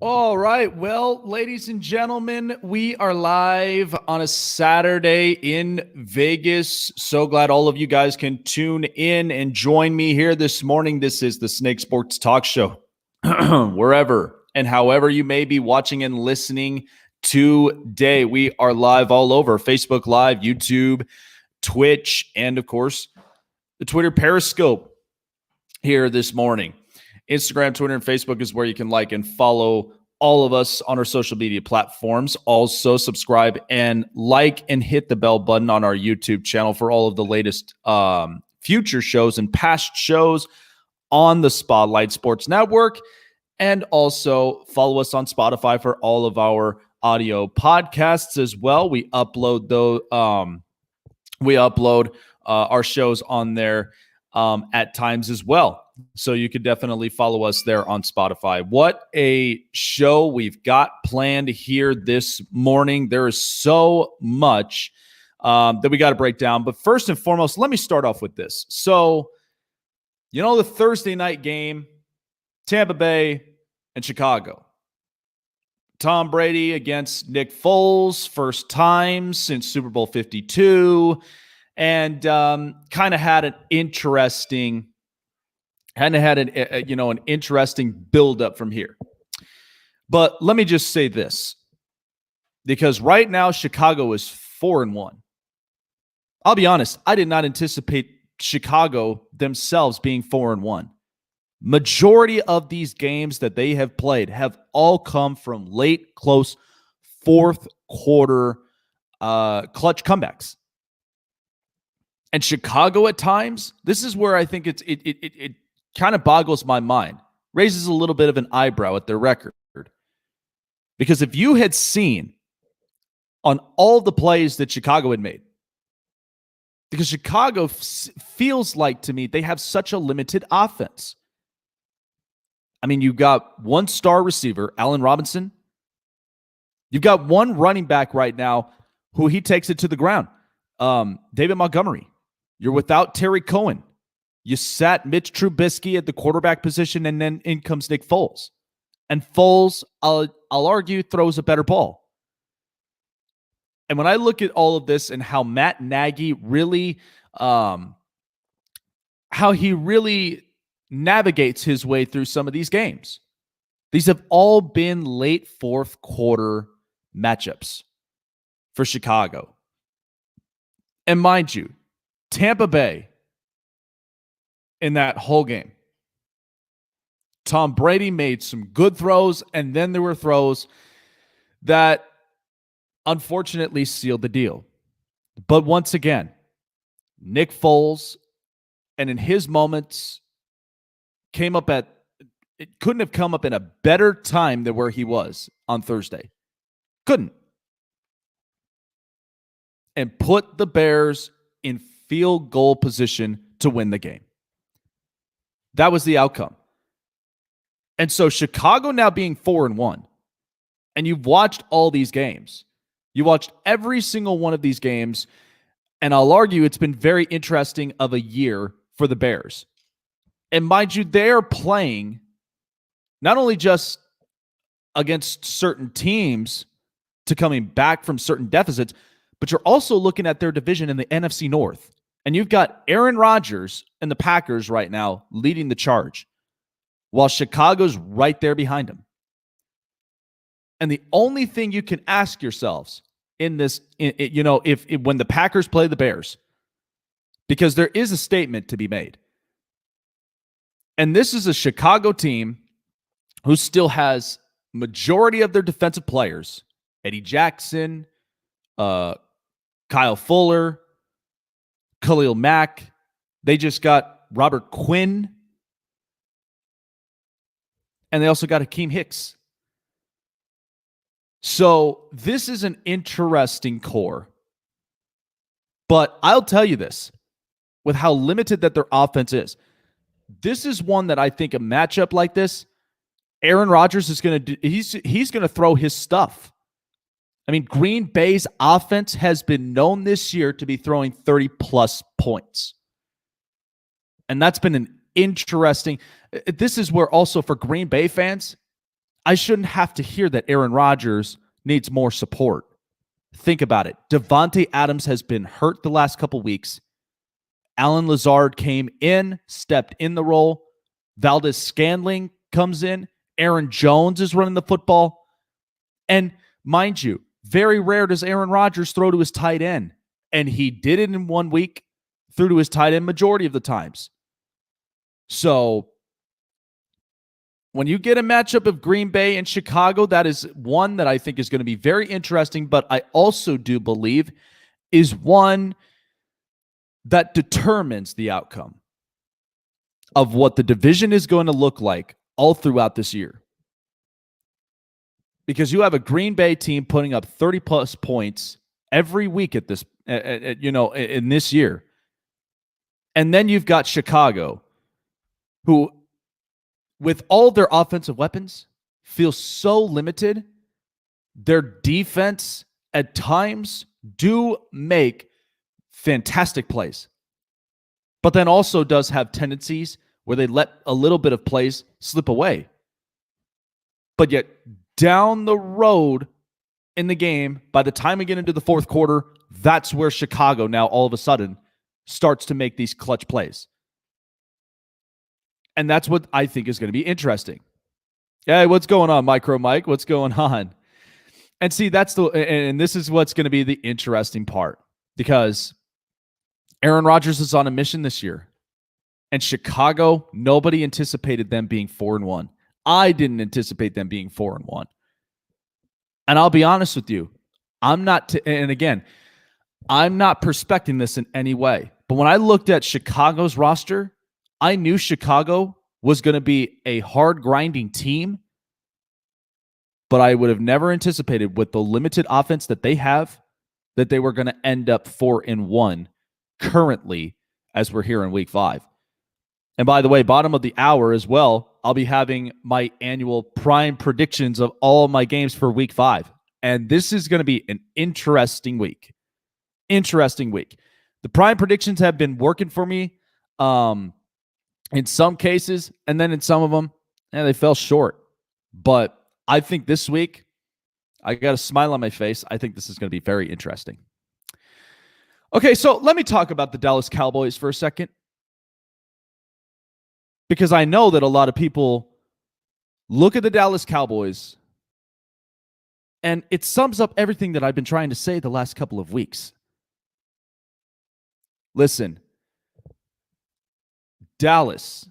All right. Well, ladies and gentlemen, we are live on a Saturday in Vegas. So glad all of you guys can tune in and join me here this morning. This is the Snake Sports Talk Show. Wherever and however you may be watching and listening today, we are live all over Facebook Live, YouTube, Twitch, and of course, the Twitter Periscope here this morning. Instagram, Twitter, and Facebook is where you can like and follow all of us on our social media platforms. Also, subscribe and like and hit the bell button on our YouTube channel for all of the latest future shows and past shows on the Spotlight Sports Network. And also follow us on Spotify for all of our audio podcasts as well. We upload our shows on there at times as well. So you could definitely follow us there on Spotify. What a show we've got planned here this morning. There is so much that we got to break down. But first and foremost, let me start off with this. So, the Thursday night game, Tampa Bay and Chicago. Tom Brady against Nick Foles, first time since Super Bowl 52. And kind of had an interesting build-up from here. But let me just say this, because right now Chicago is 4-1. I'll be honest, I did not anticipate Chicago themselves being 4-1. Majority of these games that they have played have all come from late, close, fourth quarter clutch comebacks. And Chicago at times, this is where I think it kind of boggles my mind, raises a little bit of an eyebrow at their record. Because if you had seen on all the plays that Chicago had made, because Chicago feels like to me they have such a limited offense. I mean, you've got one star receiver, Allen Robinson. You've got one running back right now who he takes it to the ground, David Montgomery. You're without Terry Cohen. You sat Mitch Trubisky at the quarterback position, and then in comes Nick Foles. And Foles, I'll argue, throws a better ball. And when I look at all of this and how Matt Nagy really, how he really navigates his way through some of these games, these have all been late fourth quarter matchups for Chicago. And mind you, Tampa Bay, in that whole game, Tom Brady made some good throws, and then there were throws that unfortunately sealed the deal. But once again, Nick Foles, and in his moments, it couldn't have come up in a better time than where he was on Thursday. Couldn't. And put the Bears in field goal position to win the game. That was the outcome. And so Chicago now being 4-1, and you've watched all these games. You watched every single one of these games, and I'll argue it's been very interesting of a year for the Bears. And mind you, they're playing not only just against certain teams to coming back from certain deficits, but you're also looking at their division in the NFC North. And you've got Aaron Rodgers and the Packers right now leading the charge, while Chicago's right there behind him. And the only thing you can ask yourselves in this, if when the Packers play the Bears, because there is a statement to be made. And this is a Chicago team who still has majority of their defensive players, Eddie Jackson, Kyle Fuller, Khalil Mack. They just got Robert Quinn. And they also got Hakeem Hicks. So this is an interesting core. But I'll tell you this, with how limited that their offense is, this is one that I think a matchup like this, Aaron Rodgers is going to do, he's going to throw his stuff. I mean, Green Bay's offense has been known this year to be throwing 30-plus points. And that's been an interesting. This is where also for Green Bay fans, I shouldn't have to hear that Aaron Rodgers needs more support. Think about it. Devontae Adams has been hurt the last couple weeks. Alan Lazard came in, stepped in the role. Valdez-Scantling comes in. Aaron Jones is running the football. And mind you, very rare does Aaron Rodgers throw to his tight end. And he did it in 1 week, threw to his tight end majority of the times. So when you get a matchup of Green Bay and Chicago, that is one that I think is going to be very interesting, but I also do believe is one that determines the outcome of what the division is going to look like all throughout this year. Because you have a Green Bay team putting up 30-plus points every week in this year. And then you've got Chicago, who, with all their offensive weapons, feels so limited. Their defense at times do make fantastic plays, but then also does have tendencies where they let a little bit of plays slip away. But yet, down the road in the game, by the time we get into the fourth quarter, that's where Chicago now all of a sudden starts to make these clutch plays. And that's what I think is going to be interesting. Hey, what's going on, Micro Mike? What's going on? And see, and this is what's going to be the interesting part, because Aaron Rodgers is on a mission this year. And Chicago, nobody anticipated them being 4-1. I didn't anticipate them being 4-1. And I'll be honest with you, I'm not prospecting this in any way. But when I looked at Chicago's roster, I knew Chicago was going to be a hard grinding team, but I would have never anticipated, with the limited offense that they have, that they were going to end up 4-1 currently as we're here in week 5. And by the way, bottom of the hour as well, I'll be having my annual prime predictions of all of my games for week 5. And this is going to be an interesting week. The prime predictions have been working for me in some cases, and then in some of them, they fell short. But I think this week, I got a smile on my face. I think this is going to be very interesting. Okay, so let me talk about the Dallas Cowboys for a second, because I know that a lot of people look at the Dallas Cowboys, and it sums up everything that I've been trying to say the last couple of weeks. Listen, Dallas,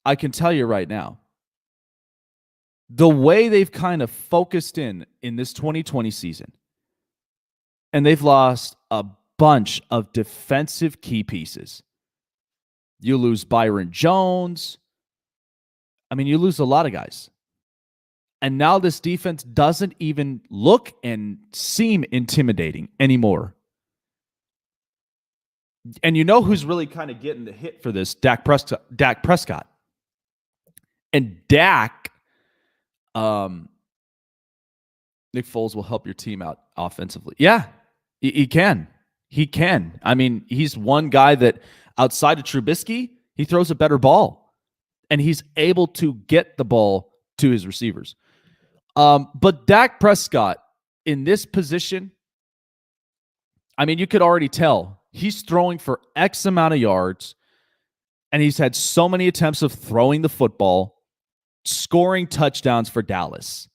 I can tell you right now, the way they've kind of focused in this 2020 season, and they've lost a bunch of defensive key pieces. You lose Byron Jones. You lose a lot of guys. And now this defense doesn't even look and seem intimidating anymore. And you know who's really kind of getting the hit for this? Dak Prescott. And Dak, Nick Foles will help your team out offensively. Yeah, he can. He can. He's one guy that, outside of Trubisky, he throws a better ball. And he's able to get the ball to his receivers. But Dak Prescott, in this position, you could already tell he's throwing for X amount of yards, and he's had so many attempts of throwing the football, scoring touchdowns for Dallas.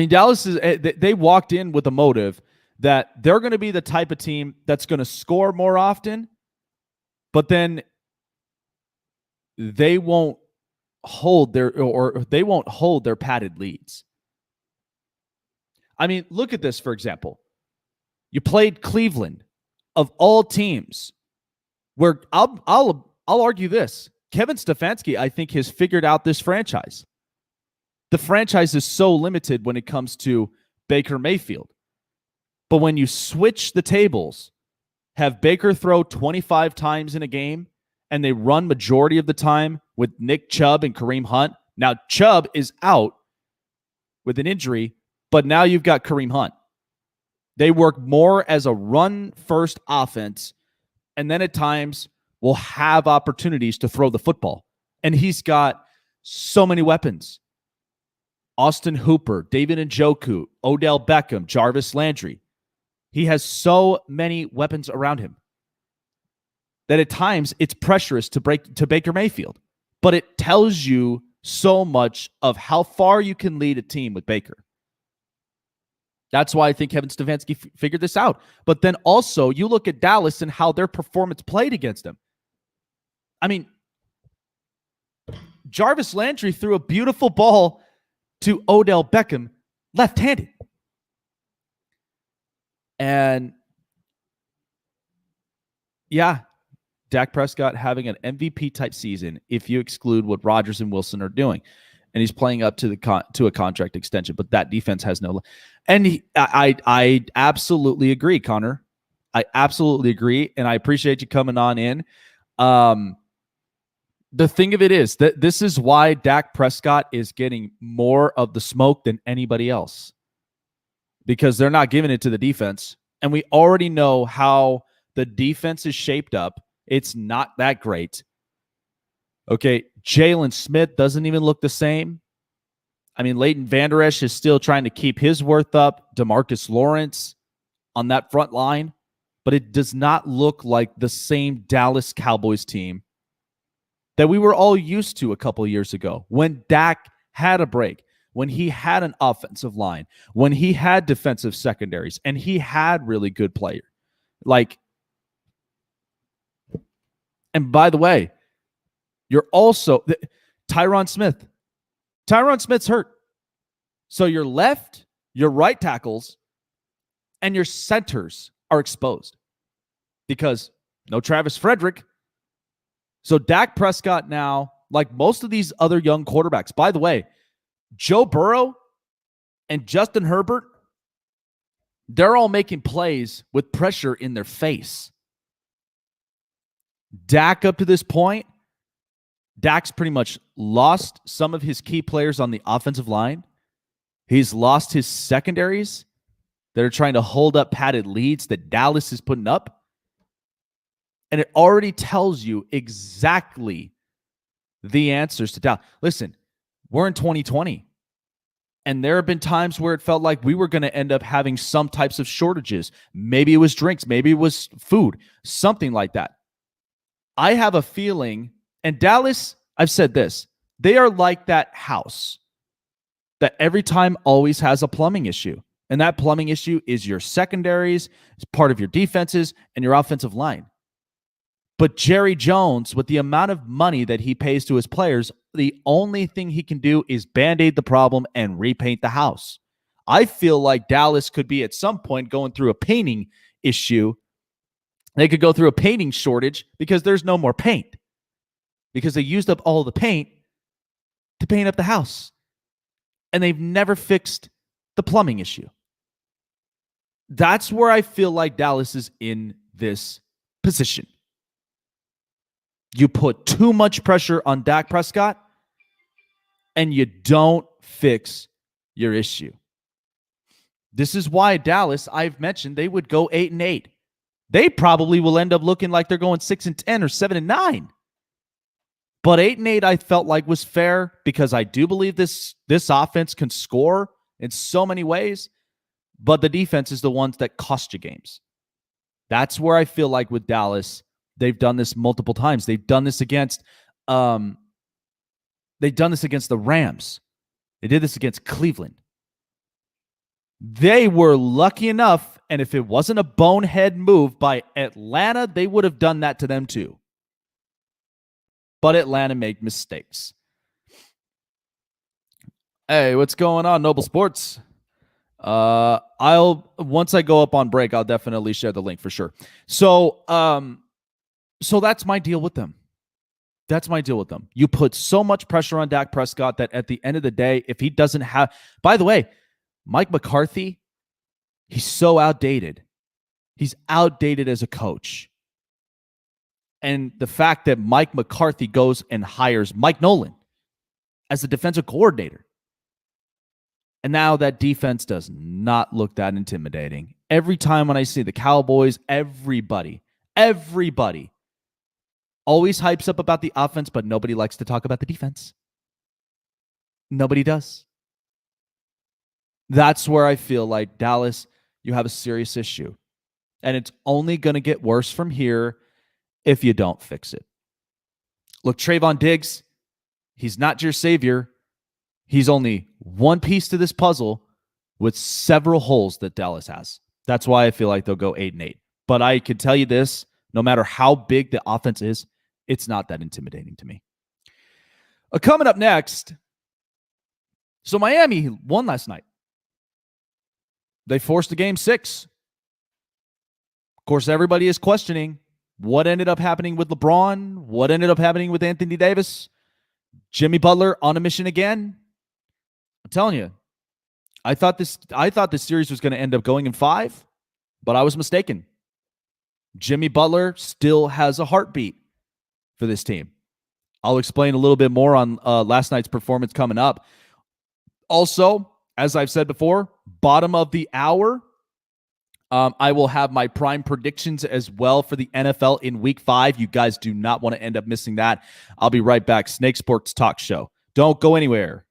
Dallas they walked in with a motive that they're going to be the type of team that's going to score more often, but then they won't hold their padded leads. Look at this, for example. You played Cleveland, of all teams, where I'll argue this. Kevin Stefanski, I think, has figured out this franchise. The franchise is so limited when it comes to Baker Mayfield. But when you switch the tables, have Baker throw 25 times in a game, and they run majority of the time with Nick Chubb and Kareem Hunt. Now, Chubb is out with an injury, but now you've got Kareem Hunt. They work more as a run-first offense, and then at times will have opportunities to throw the football. And he's got so many weapons. Austin Hooper, David Njoku, Odell Beckham, Jarvis Landry. He has so many weapons around him that at times it's pressurous to Baker Mayfield. But it tells you so much of how far you can lead a team with Baker. That's why I think Kevin Stefanski figured this out. But then also, you look at Dallas and how their performance played against him. I mean, Jarvis Landry threw a beautiful ball to Odell Beckham left-handed. And yeah, Dak Prescott having an MVP-type season if you exclude what Rodgers and Wilson are doing. And he's playing up to a contract extension, but that defense has no. And I absolutely agree, Connor. I absolutely agree, and I appreciate you coming on in. The thing of it is that this is why Dak Prescott is getting more of the smoke than anybody else, because they're not giving it to the defense, and we already know how the defense is shaped up. It's not that great. Okay, Jalen Smith doesn't even look the same. I mean, Leighton Vander Esch is still trying to keep his worth up. DeMarcus Lawrence on that front line. But it does not look like the same Dallas Cowboys team that we were all used to a couple of years ago when Dak had a break, when he had an offensive line, when he had defensive secondaries, and he had really good players. And by the way, you're also Tyron Smith. Tyron Smith's hurt. So your left, your right tackles, and your centers are exposed because no Travis Frederick. So Dak Prescott now, like most of these other young quarterbacks, by the way, Joe Burrow and Justin Herbert, they're all making plays with pressure in their face. Dak, up to this point, Dak's pretty much lost some of his key players on the offensive line. He's lost his secondaries that are trying to hold up padded leads that Dallas is putting up. And it already tells you exactly the answers to Dallas. Listen, we're in 2020. And there have been times where it felt like we were going to end up having some types of shortages. Maybe it was drinks. Maybe it was food. Something like that. I have a feeling, and Dallas, I've said this, they are like that house that every time always has a plumbing issue. And that plumbing issue is your secondaries, it's part of your defenses, and your offensive line. But Jerry Jones, with the amount of money that he pays to his players, the only thing he can do is Band-Aid the problem and repaint the house. I feel like Dallas could be at some point going through a painting issue. They could go through a painting shortage because there's no more paint. Because they used up all the paint to paint up the house. And they've never fixed the plumbing issue. That's where I feel like Dallas is in this position. You put too much pressure on Dak Prescott, and you don't fix your issue. This is why Dallas, I've mentioned, they would go 8-8. They probably will end up looking like they're going 6-10 or 7-9. But 8-8, I felt like was fair because I do believe this offense can score in so many ways, but the defense is the ones that cost you games. That's where I feel like with Dallas, they've done this multiple times. They've done this against the Rams. They did this against Cleveland. They were lucky enough, and if it wasn't a bonehead move by Atlanta, they would have done that to them too. But Atlanta made mistakes. Hey, what's going on, Noble Sports? Once I go up on break, I'll definitely share the link for sure. So that's my deal with them. That's my deal with them. You put so much pressure on Dak Prescott that at the end of the day, if he doesn't have, by the way, Mike McCarthy, he's so outdated. He's outdated as a coach. And the fact that Mike McCarthy goes and hires Mike Nolan as the defensive coordinator. And now that defense does not look that intimidating. Every time when I see the Cowboys, everybody always hypes up about the offense, but nobody likes to talk about the defense. Nobody does. That's where I feel like Dallas, you have a serious issue. And it's only going to get worse from here if you don't fix it. Look, Trayvon Diggs, he's not your savior. He's only one piece to this puzzle with several holes that Dallas has. That's why I feel like they'll go 8-8. But I can tell you this, no matter how big the offense is, it's not that intimidating to me. Coming up next, so Miami won last night. They forced a game 6. Of course, everybody is questioning what ended up happening with LeBron, what ended up happening with Anthony Davis, Jimmy Butler on a mission again. I'm telling you, I thought this series was going to end up going in 5, but I was mistaken. Jimmy Butler still has a heartbeat for this team. I'll explain a little bit more on last night's performance coming up. Also, as I've said before, bottom of the hour, I will have my prime predictions as well for the NFL in week 5. You guys do not want to end up missing that. I'll be right back. Snake Sports Talk Show. Don't go anywhere.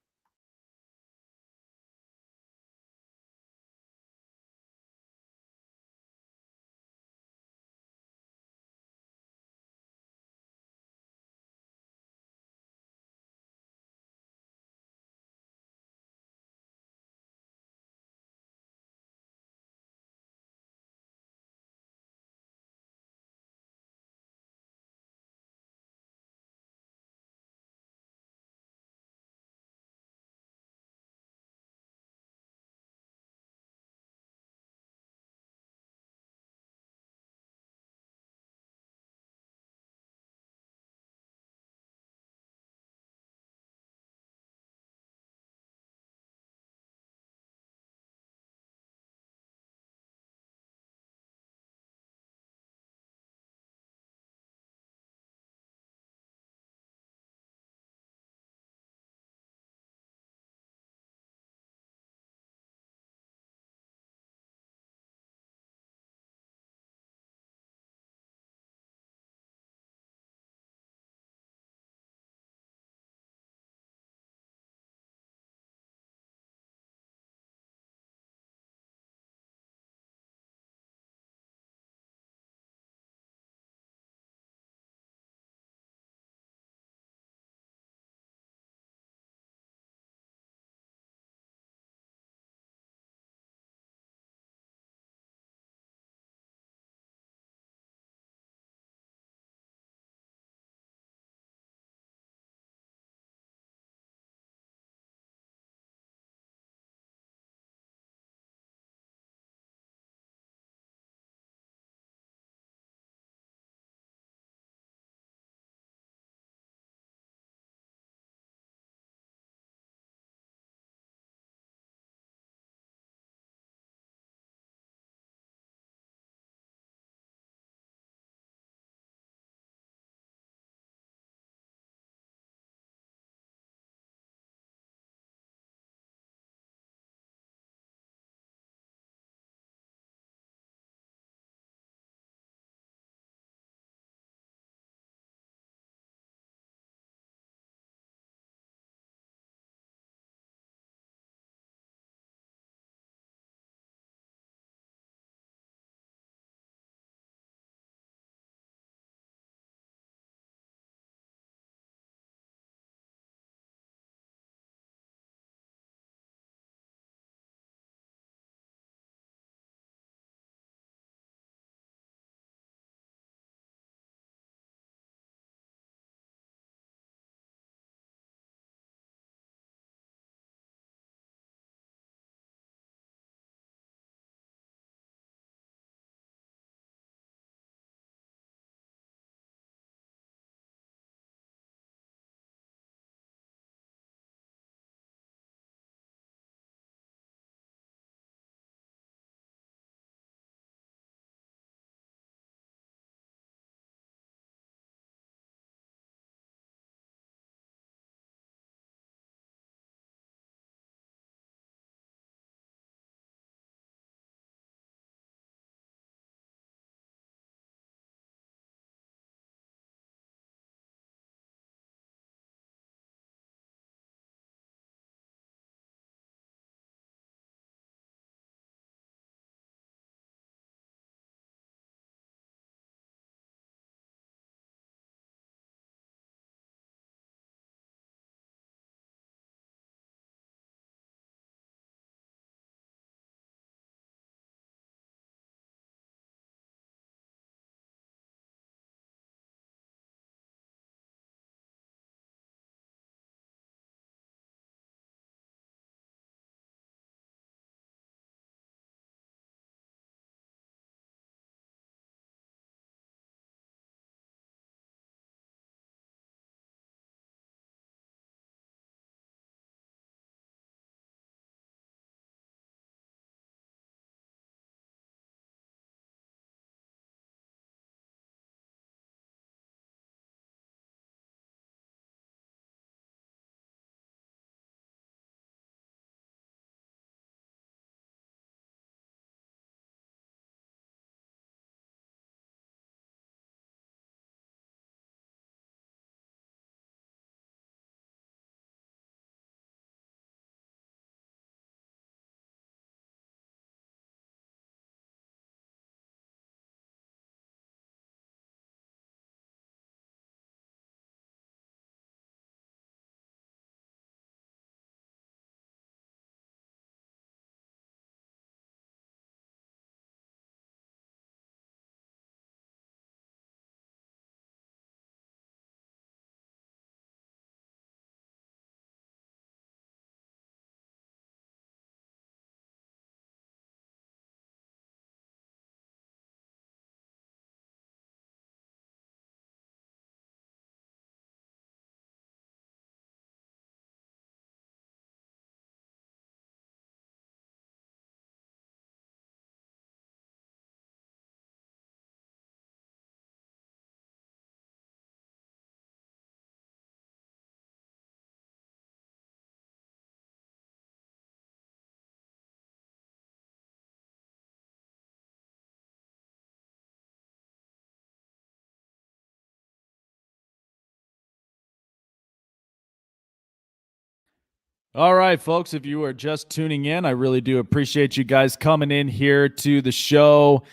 All right, folks, if you are just tuning in, I really do appreciate you guys coming in here to the show.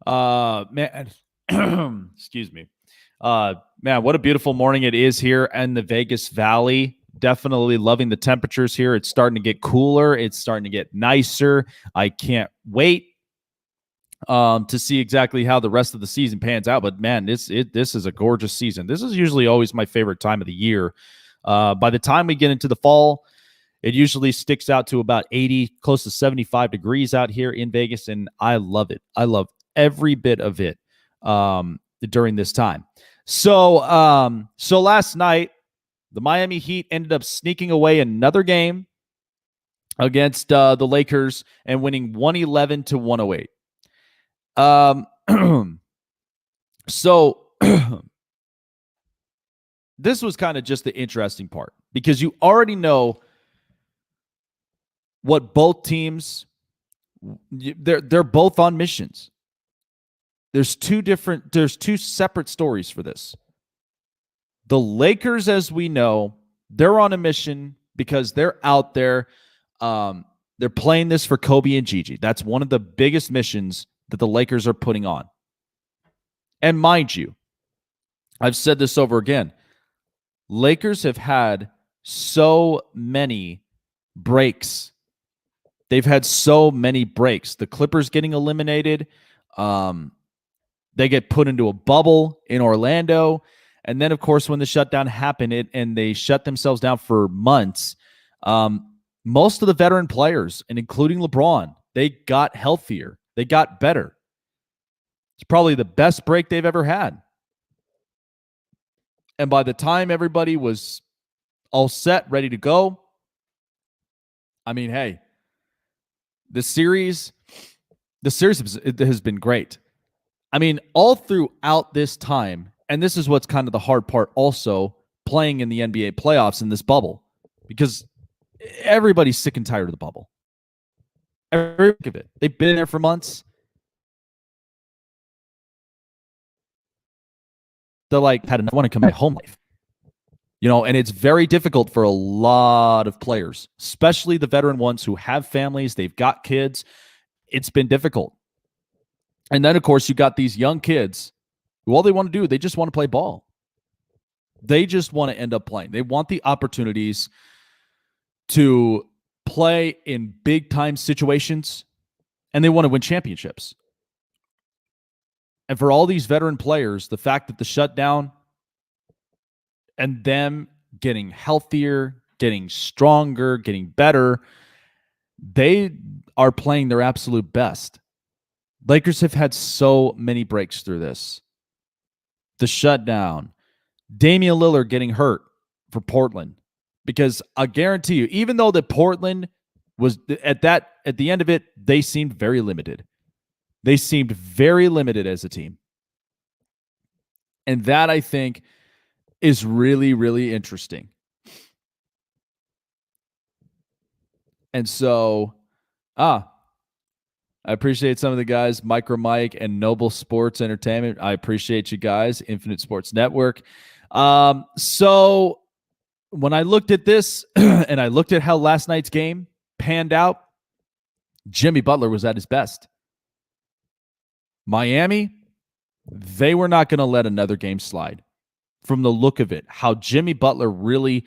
Man, excuse me. Man, what a beautiful morning it is here in the Vegas Valley. Definitely loving the temperatures here. It's starting to get cooler. It's starting to get nicer. I can't wait to see exactly how the rest of the season pans out. But man, this is a gorgeous season. This is usually always my favorite time of the year. By the time we get into the fall, it usually sticks out to about 80, close to 75 degrees out here in Vegas, and I love it. I love every bit of it during this time. So last night, the Miami Heat ended up sneaking away another game against the Lakers and winning 111 to 108. So this was kind of just the interesting part because you already know what both teams, they're both on missions. There's two separate stories for this. The Lakers, as we know, they're on a mission because they're out there. They're playing this for Kobe and Gigi. That's one of the biggest missions that the Lakers are putting on. And mind you, I've said this over again. Lakers have had so many breaks. They've had so many breaks. The Clippers getting eliminated. They get put into a bubble in Orlando. And then, of course, when the shutdown happened and they shut themselves down for months, most of the veteran players, and including LeBron, they got healthier. They got better. It's probably the best break they've ever had. And by the time everybody was all set, ready to go, I mean, hey, the series has been great. I mean, all throughout this time, and this is what's kind of the hard part also, playing in the NBA playoffs in this bubble, because everybody's sick and tired of the bubble. Every of it. They've been there for months. They're like, I want to come back home life. And it's very difficult for a lot of players, especially the veteran ones who have families, they've got kids. It's been difficult. And then, of course, you got these young kids who all they want to do, they just want to play ball. They just want to end up playing. They want the opportunities to play in big-time situations, and they want to win championships. And for all these veteran players, the fact that the shutdown and them getting healthier, getting stronger, getting better, they are playing their absolute best. Lakers have had so many breaks through this. The shutdown, Damian Lillard getting hurt for Portland, because I guarantee you, even though the Portland was at the end of it, they seemed very limited. They seemed very limited as a team. And that, I think, is really, really interesting. And so, I appreciate some of the guys, Micro Mike and Noble Sports Entertainment. I appreciate you guys, Infinite Sports Network. So when I looked at this and I looked at how last night's game panned out, Jimmy Butler was at his best. Miami, they were not going to let another game slide. From the look of it, how Jimmy Butler really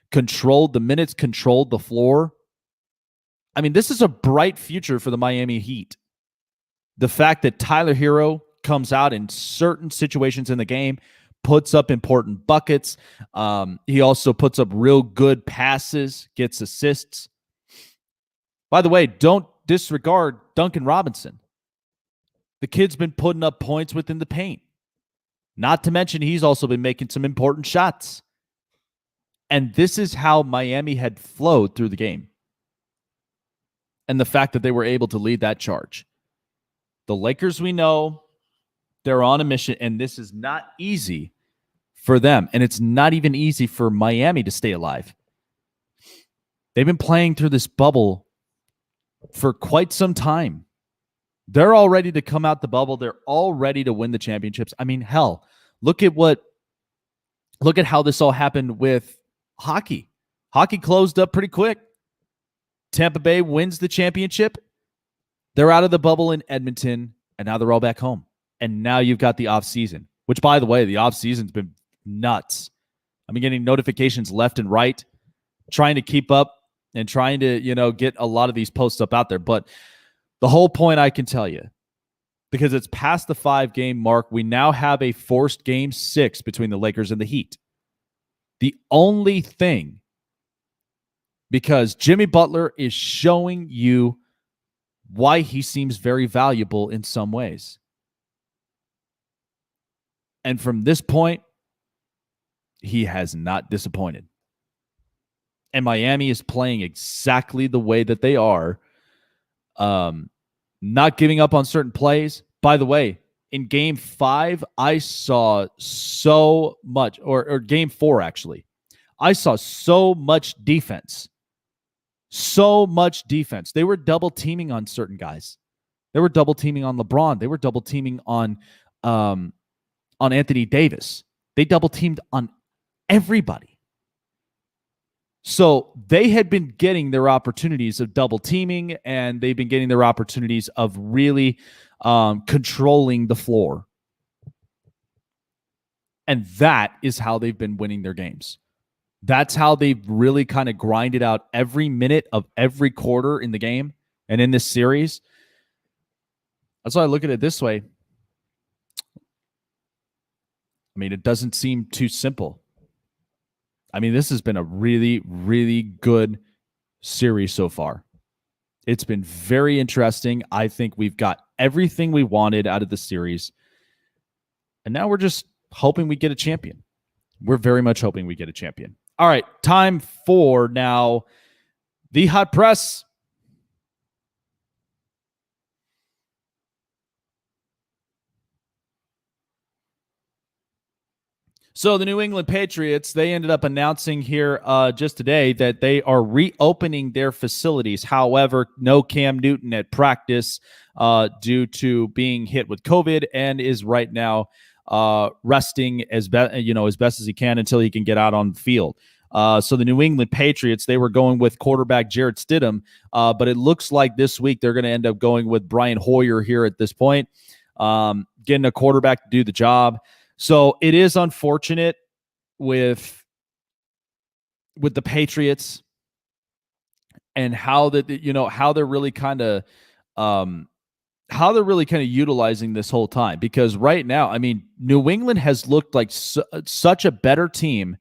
controlled the minutes, controlled the floor. I mean, this is a bright future for the Miami Heat. The fact that Tyler Hero comes out in certain situations in the game, puts up important buckets. He also puts up real good passes, gets assists. By the way, don't disregard Duncan Robinson. The kid's been putting up points within the paint. Not to mention, he's also been making some important shots. And this is how Miami had flowed through the game. And the fact that they were able to lead that charge. The Lakers, we know, they're on a mission, and this is not easy for them. And it's not even easy for Miami to stay alive. They've been playing through this bubble for quite some time. They're all ready to come out the bubble. They're all ready to win the championships. I mean, hell, look at how this all happened with hockey. Hockey closed up pretty quick. Tampa Bay wins the championship. They're out of the bubble in Edmonton, and now they're all back home. And now you've got the offseason, which, by the way, the offseason's been nuts. I've been getting notifications left and right, trying to keep up and trying to, get a lot of these posts up out there. But the whole point I can tell you, because it's past the 5-game mark, we now have a forced game 6 between the Lakers and the Heat. The only thing, because Jimmy Butler is showing you why he seems very valuable in some ways. And from this point, he has not disappointed. And Miami is playing exactly the way that they are. Not giving up on certain plays. By the way, in game 5, I saw so much, or game 4, actually, I saw so much defense. So much defense. They were double teaming on certain guys. They were double teaming on LeBron. They were double teaming on Anthony Davis. They double teamed on everybody. So they had been getting their opportunities of double teaming, and they've been getting their opportunities of really controlling the floor. And that is how they've been winning their games. That's how they've really kind of grinded out every minute of every quarter in the game and in this series. That's why I look at it this way. I mean, it doesn't seem too simple. I mean, this has been a really, really good series so far. It's been very interesting. I think we've got everything we wanted out of the series. And now we're just hoping we get a champion. We're very much hoping we get a champion. All right, time for now the hot press. So the New England Patriots, they ended up announcing here just today that they are reopening their facilities. However, no Cam Newton at practice due to being hit with COVID, and is right now resting as best as he can until he can get out on the field. So the New England Patriots, they were going with quarterback Jarrett Stidham, but it looks like this week they're going to end up going with Brian Hoyer here at this point, getting a quarterback to do the job. So it is unfortunate with the Patriots and how they're really kind of utilizing this whole time, because right now, I mean, New England has looked like such a better team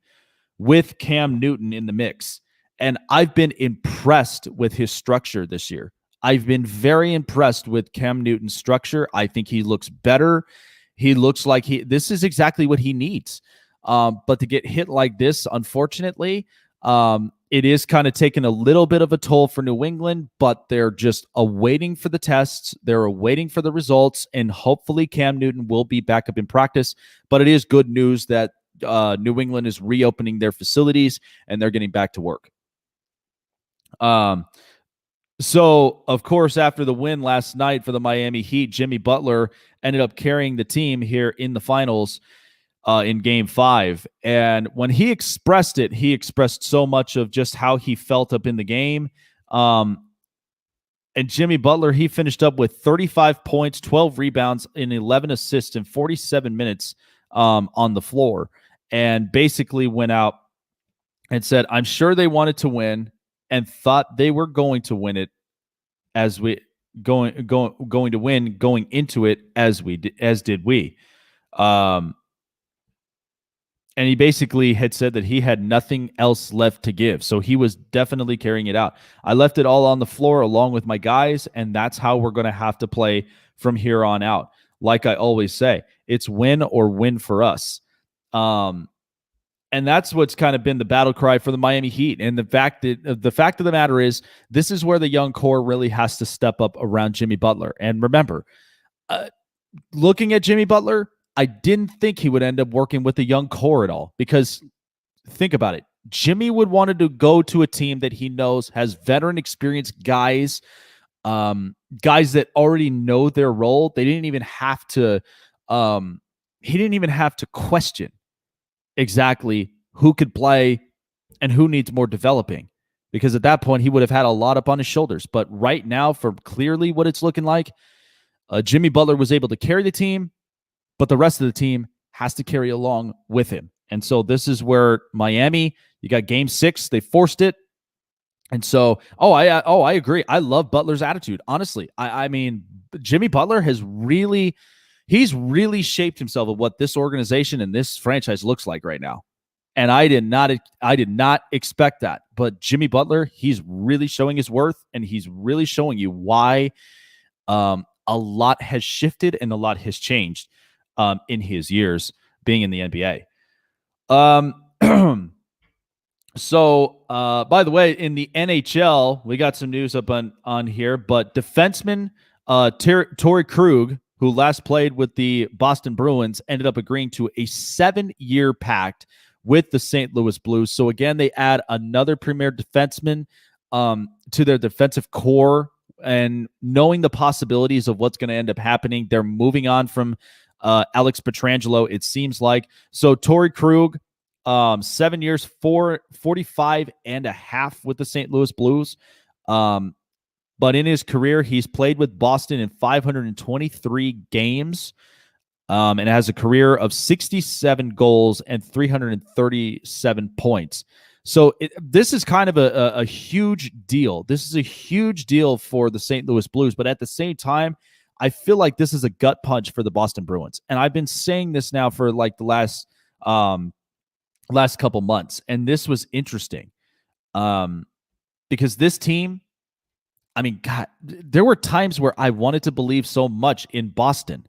with Cam Newton in the mix. And I've been impressed with his structure this year. I've been very impressed with Cam Newton's structure. I think he looks better. He looks like this is exactly what he needs. But to get hit like this, unfortunately, it is kind of taking a little bit of a toll for New England, but they're just awaiting for the tests. They're awaiting for the results, and hopefully Cam Newton will be back up in practice. But it is good news that New England is reopening their facilities and they're getting back to work. So, of course, after the win last night for the Miami Heat, Jimmy Butler ended up carrying the team here in the finals in Game 5. And when he expressed it, he expressed so much of just how he felt up in the game. And Jimmy Butler, he finished up with 35 points, 12 rebounds, and 11 assists in 47 minutes on the floor. And basically went out and said, I'm sure they wanted to win and thought they were going to win it going to win going into it as did we. And he basically had said that he had nothing else left to give. So he was definitely carrying it out. I left it all on the floor along with my guys, and that's how we're going to have to play from here on out. Like I always say, it's win or win for us. And that's what's kind of been the battle cry for the Miami Heat. And the fact of the matter is, this is where the young core really has to step up around Jimmy Butler. And remember, looking at Jimmy Butler, I didn't think he would end up working with the young core at all, because think about it. Jimmy would wanted to go to a team that he knows has veteran experienced guys, guys that already know their role. They didn't even have to, he didn't even have to question exactly who could play and who needs more developing. because at that point he would have had a lot up on his shoulders. But right now, for clearly what it's looking like, Jimmy Butler was able to carry the team, but the rest of the team has to carry along with him. And so this is where Miami, you got game 6, they forced it. And so, I agree. I love Butler's attitude. Honestly, I mean, Jimmy Butler he's really shaped himself of what this organization and this franchise looks like right now. And I did not expect that. But Jimmy Butler, he's really showing his worth, and he's really showing you why a lot has shifted and a lot has changed in his years being in the NBA. So, by the way, in the NHL, we got some news up on here, but defenseman Torrey Krug, who last played with the Boston Bruins, ended up agreeing to a 7-year pact with the St. Louis Blues. So again, they add another premier defenseman to their defensive core, and knowing the possibilities of what's going to end up happening, they're moving on from Alex Pietrangelo, it seems like. So Torrey Krug, 7 years, 45 and a half with the St. Louis Blues. But in his career, he's played with Boston in 523 games, and has a career of 67 goals and 337 points. So this is kind of a huge deal. This is a huge deal for the St. Louis Blues, but at the same time, I feel like this is a gut punch for the Boston Bruins. And I've been saying this now for like the last couple months, and this was interesting because this team, I mean, God, there were times where I wanted to believe so much in Boston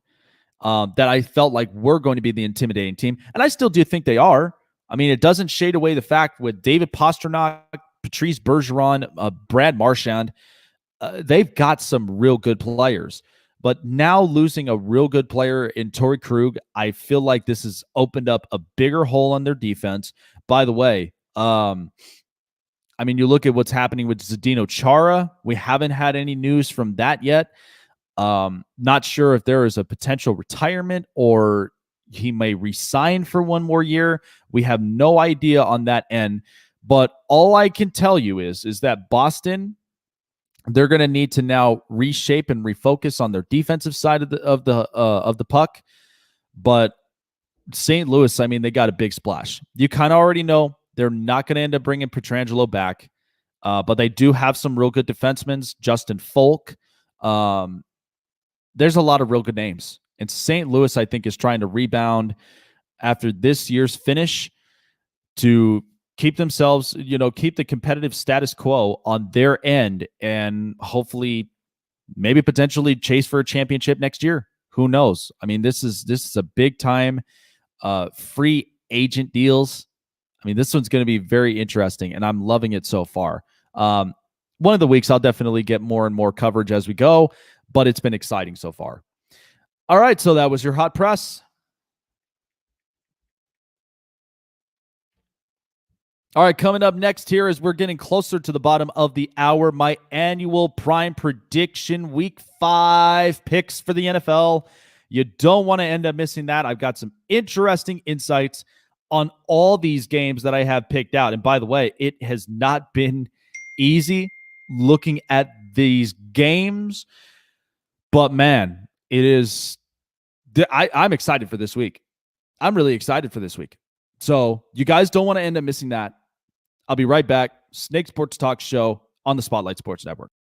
that I felt like we're going to be the intimidating team, and I still do think they are. I mean, it doesn't shade away the fact with David Pastrnak, Patrice Bergeron, Brad Marchand, they've got some real good players. But now losing a real good player in Torrey Krug, I feel like this has opened up a bigger hole on their defense. By the way, I mean, you look at what's happening with Zdeno Chara. We haven't had any news from that yet. Not sure if there is a potential retirement or he may resign for one more year. We have no idea on that end. But all I can tell you is that Boston, they're going to need to now reshape and refocus on their defensive side of the puck. But St. Louis, I mean, they got a big splash. You kind of already know they're not going to end up bringing Pietrangelo back, but they do have some real good defensemen. Justin Folk. There's a lot of real good names. And St. Louis, I think, is trying to rebound after this year's finish to keep themselves, keep the competitive status quo on their end, and hopefully maybe potentially chase for a championship next year. Who knows? I mean, this is a big time free agent deals. I mean, this one's going to be very interesting, and I'm loving it so far. One of the weeks, I'll definitely get more and more coverage as we go, but it's been exciting so far. All right, so that was your hot press. All right, coming up next here as we're getting closer to the bottom of the hour, my annual prime prediction, week 5 picks for the NFL. You don't want to end up missing that. I've got some interesting insights on all these games that I have picked out. And by the way, it has not been easy looking at these games, but man, it is. I'm excited for this week. I'm really excited for this week. So you guys don't want to end up missing that. I'll be right back. Snake Sports Talk Show on the Spotlight Sports Network.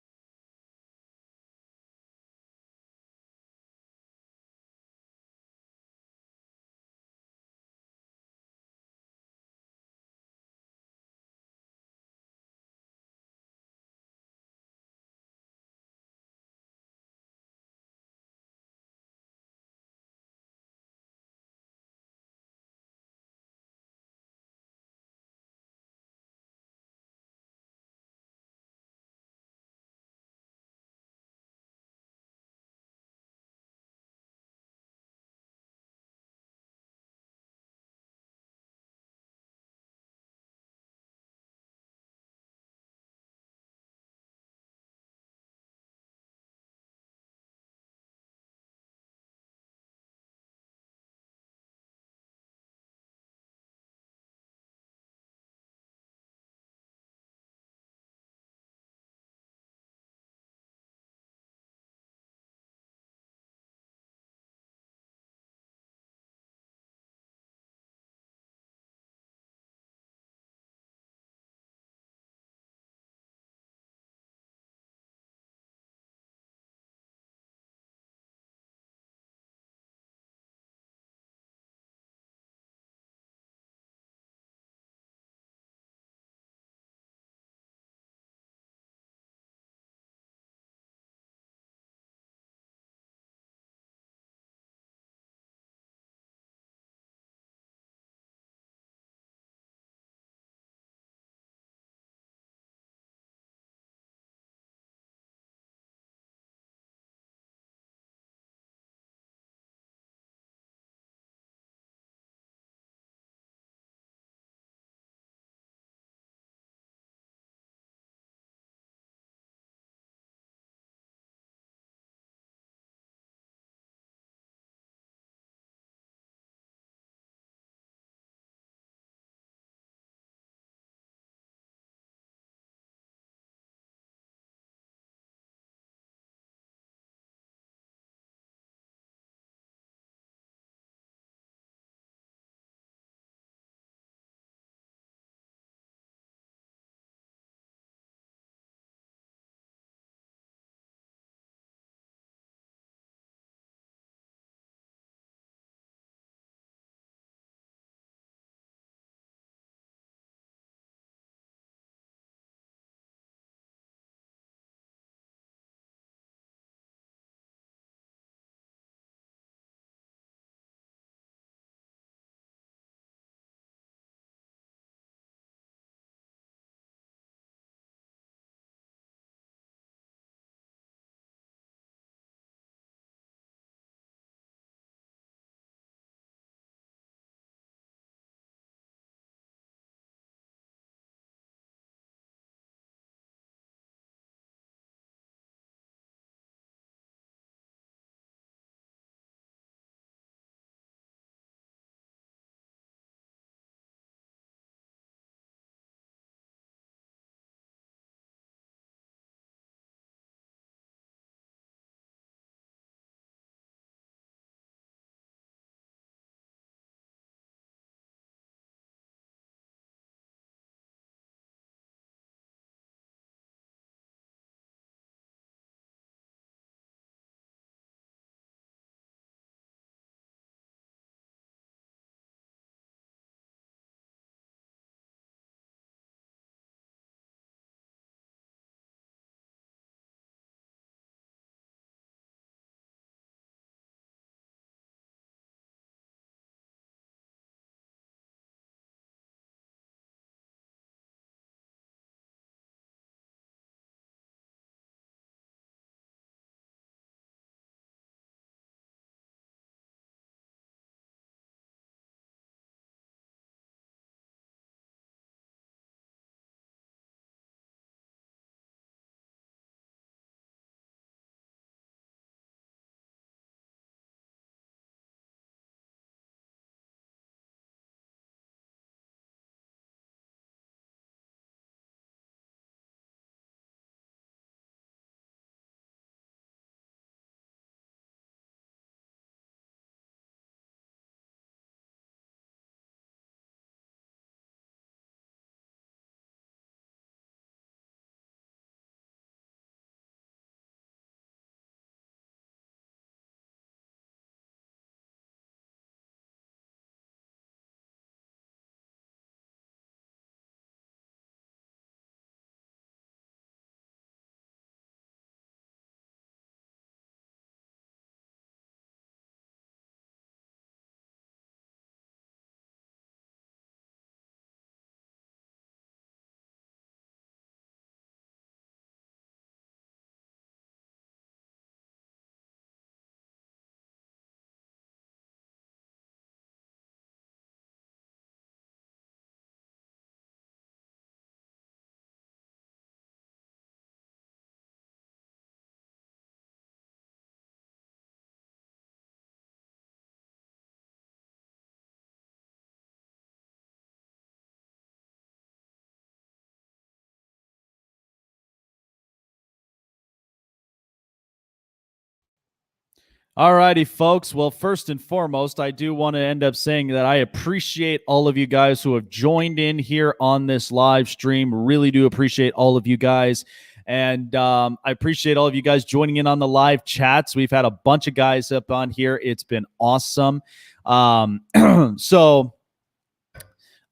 All righty, folks. Well, first and foremost, I do want to end up saying that I appreciate all of you guys who have joined in here on this live stream. Really do appreciate all of you guys. And I appreciate all of you guys joining in on the live chats. We've had a bunch of guys up on here. It's been awesome. So,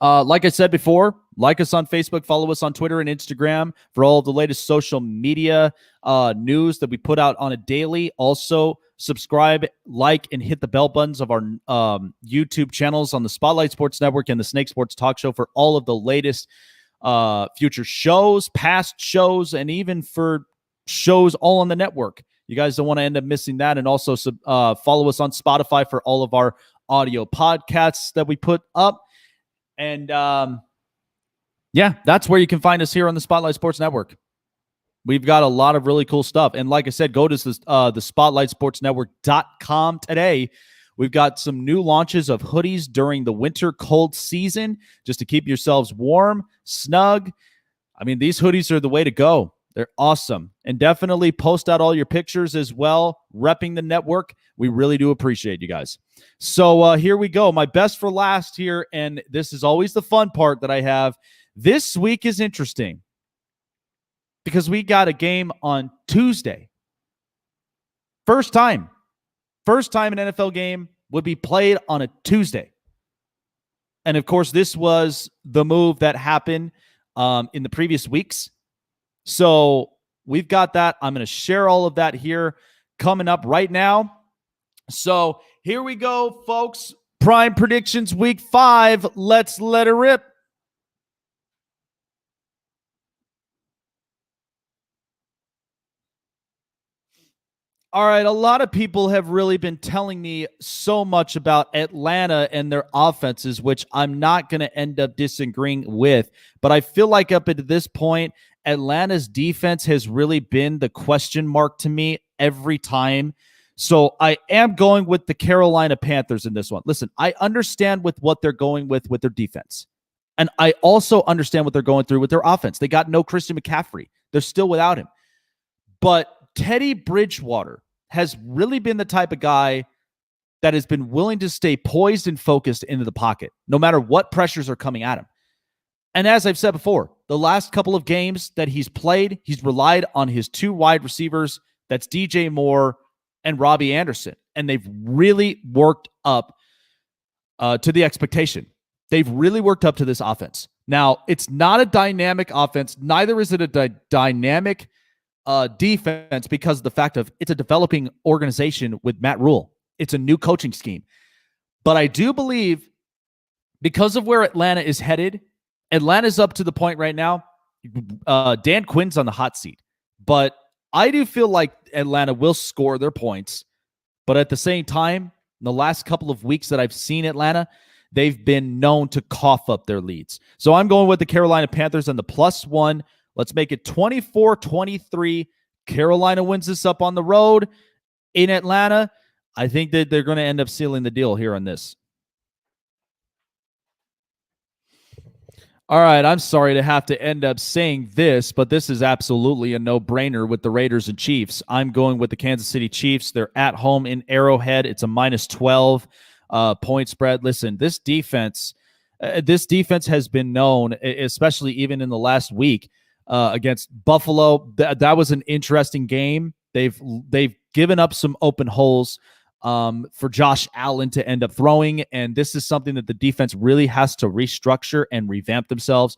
like I said before, like us on Facebook, follow us on Twitter and Instagram for all of the latest social media news that we put out on a daily. Also, subscribe, like, and hit the bell buttons of our YouTube channels on the Spotlight Sports Network and the Snake Sports Talk Show for all of the latest future shows, past shows, and even for shows all on the network. You guys don't want to end up missing that. And also follow us on Spotify for all of our audio podcasts that we put up. And yeah, that's where you can find us here on the Spotlight Sports Network. We've got a lot of really cool stuff. And like I said, go to the spotlightsportsnetwork.com today. We've got some new launches of hoodies during the winter cold season just to keep yourselves warm, snug. I mean, these hoodies are the way to go. They're awesome. And definitely post out all your pictures as well, repping the network. We really do appreciate you guys. So here we go. My best for last here, and this is always the fun part that I have. This week is interesting because we got a game on Tuesday. First time an NFL game would be played on a Tuesday. And of course, this was the move that happened in the previous weeks. So we've got that. I'm going to share all of that here coming up right now. So here we go, folks. Prime predictions week 5. Let's let it rip. All right, a lot of people have really been telling me so much about Atlanta and their offenses, which I'm not going to end up disagreeing with. But I feel like up at this point, Atlanta's defense has really been the question mark to me every time. So I am going with the Carolina Panthers in this one. Listen, I understand with what they're going with their defense. And I also understand what they're going through with their offense. They got no Christian McCaffrey. They're still without him. But Teddy Bridgewater has really been the type of guy that has been willing to stay poised and focused into the pocket, no matter what pressures are coming at him. And as I've said before, the last couple of games that he's played, he's relied on his 2 wide receivers. That's DJ Moore and Robbie Anderson. And they've really worked up to the expectation. They've really worked up to this offense. Now, it's not a dynamic offense. Neither is it a dynamic defense because of the fact of it's a developing organization with Matt Rule. It's a new coaching scheme. But I do believe because of where Atlanta is headed, Atlanta's up to the point right now. Dan Quinn's on the hot seat. But I do feel like Atlanta will score their points. But at the same time, in the last couple of weeks that I've seen Atlanta, they've been known to cough up their leads. So I'm going with the Carolina Panthers and the +1. Let's make it 24-23. Carolina wins this up on the road in Atlanta. I think that they're going to end up sealing the deal here on this. All right, I'm sorry to have to end up saying this, but this is absolutely a no-brainer with the Raiders and Chiefs. I'm going with the Kansas City Chiefs. They're at home in Arrowhead. It's a -12 point spread. Listen, this defense has been known, especially even in the last week, against Buffalo. That was an interesting game. They've given up some open holes for Josh Allen to end up throwing, and this is something that the defense really has to restructure and revamp themselves.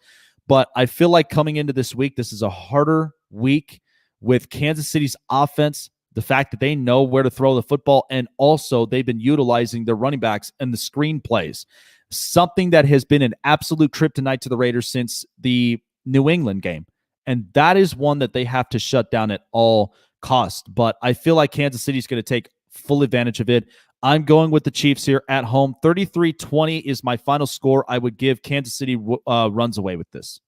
But I feel like coming into this week, this is a harder week with Kansas City's offense, the fact that they know where to throw the football, and also they've been utilizing their running backs and the screen plays, something that has been an absolute kryptonite to the Raiders since the New England game. And that is one that they have to shut down at all costs. But I feel like Kansas City is going to take full advantage of it. I'm going with the Chiefs here at home. 33-20 is my final score. I would give Kansas City runs away with this.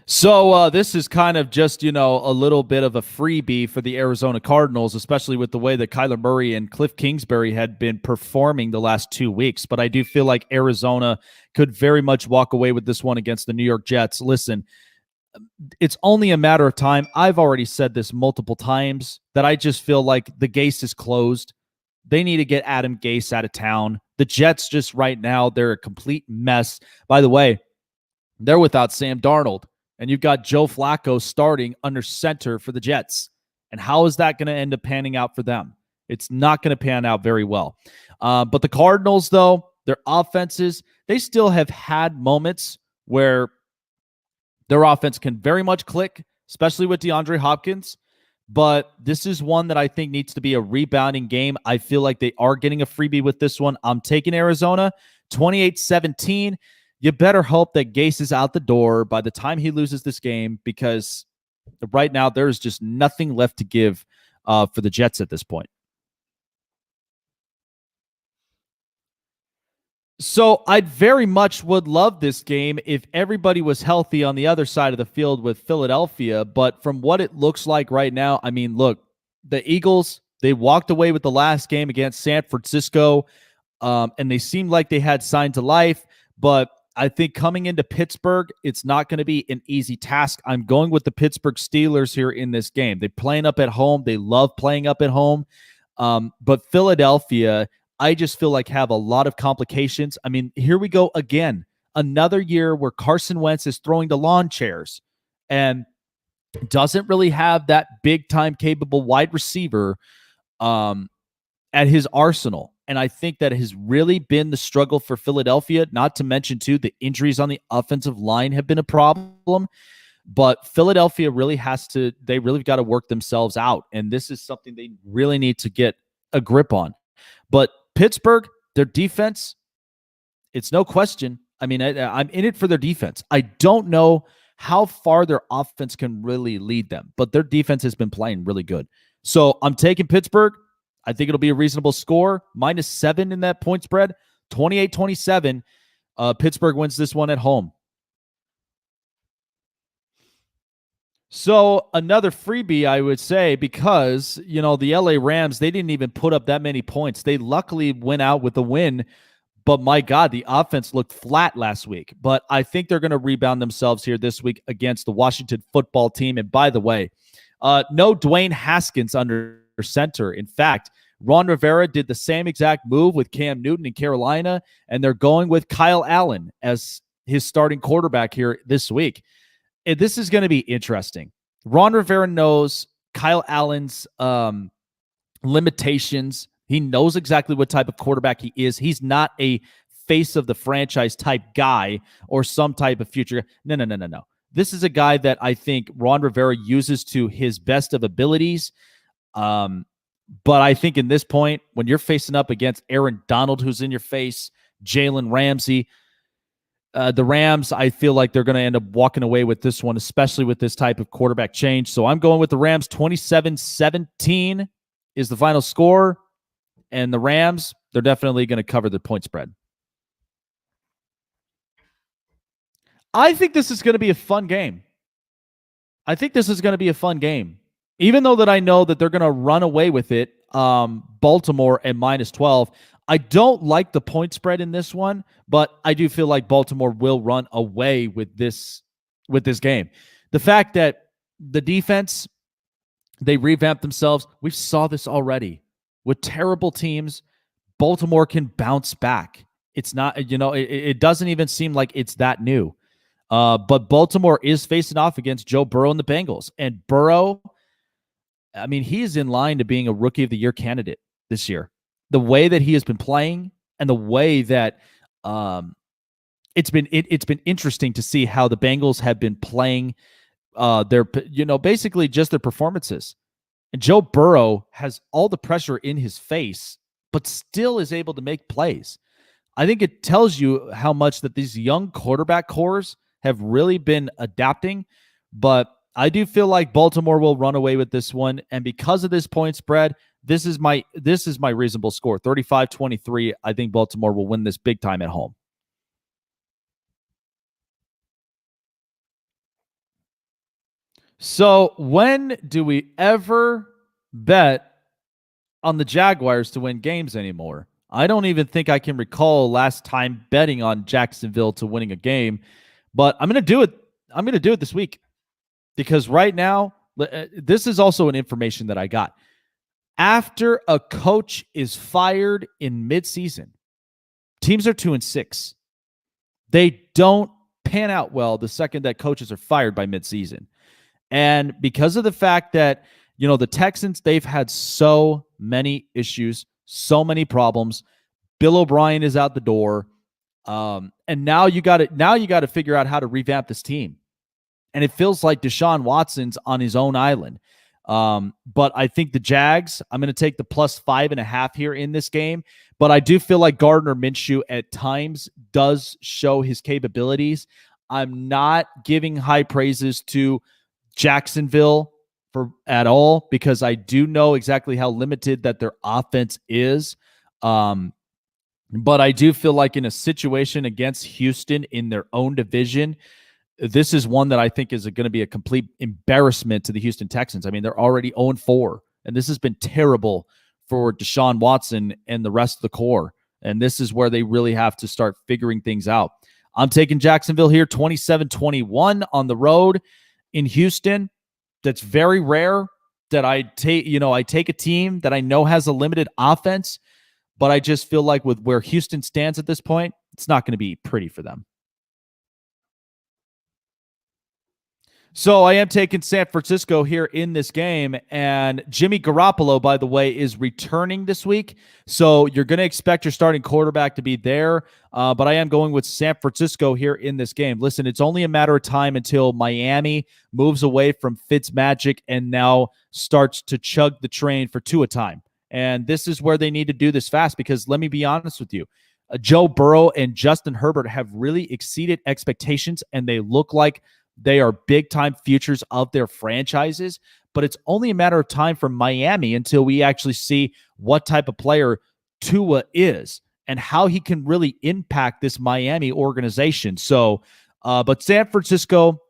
So this is kind of just, a little bit of a freebie for the Arizona Cardinals, especially with the way that Kyler Murray and Cliff Kingsbury had been performing the last 2 weeks. But I do feel like Arizona could very much walk away with this one against the New York Jets. Listen, It's only a matter of time. I've already said this multiple times that I just feel like the Gase is closed. They need to get Adam Gase out of town. The Jets just right now, they're a complete mess. By the way, they're without Sam Darnold, and you've got Joe Flacco starting under center for the Jets. And how is that going to end up panning out for them? It's not going to pan out very well. But the Cardinals, though, their offenses, they still have had moments where their offense can very much click, especially with DeAndre Hopkins. But this is one that I think needs to be a rebounding game. I feel like they are getting a freebie with this one. I'm taking Arizona 28-17. You better hope that Gase is out the door by the time he loses this game, because right now there's just nothing left to give for the Jets at this point. So I very much would love this game if everybody was healthy on the other side of the field with Philadelphia. But from what it looks like right now, I mean, look, the Eagles, they walked away with the last game against San Francisco, and they seemed like they had signs of life. But I think coming into Pittsburgh, it's not going to be an easy task. I'm going with the Pittsburgh Steelers here in this game. They're playing up at home. They love playing up at home. But Philadelphia, I just feel like have a lot of complications. I mean, here we go again. Another year where Carson Wentz is throwing the lawn chairs and doesn't really have that big-time capable wide receiver at his arsenal. And I think that has really been the struggle for Philadelphia, not to mention, too, the injuries on the offensive line have been a problem. But Philadelphia really they really got to work themselves out. And this is something they really need to get a grip on. But Pittsburgh, their defense, it's no question. I mean, I'm in it for their defense. I don't know how far their offense can really lead them, but their defense has been playing really good. So I'm taking Pittsburgh. I think it'll be a reasonable score. -7 in that point spread. 28-27. Pittsburgh wins this one at home. So another freebie, I would say, because, the LA Rams, they didn't even put up that many points. They luckily went out with a win, but my God, the offense looked flat last week. But I think they're going to rebound themselves here this week against the Washington football team. And by the way, no Dwayne Haskins under center. In fact, Ron Rivera did the same exact move with Cam Newton in Carolina, and they're going with Kyle Allen as his starting quarterback here this week. This is going to be interesting. Ron Rivera knows Kyle Allen's limitations. He knows exactly what type of quarterback he is. He's not a face of the franchise type guy or some type of future. No. This is a guy that I think Ron Rivera uses to his best of abilities. But I think in this point, when you're facing up against Aaron Donald, who's in your face, Jalen Ramsey, the Rams, I feel like they're going to end up walking away with this one, especially with this type of quarterback change. So I'm going with the Rams. 27-17 is the final score. And the Rams, they're definitely going to cover the point spread. I think this is going to be a fun game. Even though that I know that they're going to run away with it, Baltimore at -12. I don't like the point spread in this one, but I do feel like Baltimore will run away with this game. The fact that the defense, they revamped themselves. We saw this already. With terrible teams, Baltimore can bounce back. It's not, it doesn't even seem like it's that new. But Baltimore is facing off against Joe Burrow and the Bengals. And Burrow, I mean, he is in line to being a Rookie of the Year candidate this year. The way that he has been playing and the way that it's been interesting to see how the Bengals have been playing basically just their performances. And Joe Burrow has all the pressure in his face, but still is able to make plays. I think it tells you how much that these young quarterback cores have really been adapting, but I do feel like Baltimore will run away with this one. And because of this point spread, this is my reasonable score. 35-23. I think Baltimore will win this big time at home. So when do we ever bet on the Jaguars to win games anymore? I don't even think I can recall last time betting on Jacksonville to winning a game, but I'm going to do it. I'm going to do it this week. Because right now, this is also an information that I got. After a coach is fired in midseason, teams are 2-6. They don't pan out well the second that coaches are fired by midseason. And because of the fact that, the Texans, they've had so many issues, so many problems. Bill O'Brien is out the door. And now you got to figure out how to revamp this team. And it feels like Deshaun Watson's on his own island. But I think the Jags, I'm going to take the +5.5 here in this game. But I do feel like Gardner Minshew at times does show his capabilities. I'm not giving high praises to Jacksonville at all, because I do know exactly how limited that their offense is. But I do feel like in a situation against Houston in their own division, this is one that I think is going to be a complete embarrassment to the Houston Texans. I mean, they're already 0-4, and this has been terrible for Deshaun Watson and the rest of the core. And this is where they really have to start figuring things out. I'm taking Jacksonville here, 27-21 on the road in Houston. That's very rare that I take a team that I know has a limited offense, but I just feel like with where Houston stands at this point, it's not going to be pretty for them. So I am taking San Francisco here in this game, and Jimmy Garoppolo, by the way, is returning this week. So you're going to expect your starting quarterback to be there, but I am going with San Francisco here in this game. Listen, it's only a matter of time until Miami moves away from Fitzmagic and now starts to chug the train for Tua time. And this is where they need to do this fast, because let me be honest with you. Joe Burrow and Justin Herbert have really exceeded expectations, and they look like they are big-time futures of their franchises, but it's only a matter of time for Miami until we actually see what type of player Tua is and how he can really impact this Miami organization. So, but San Francisco,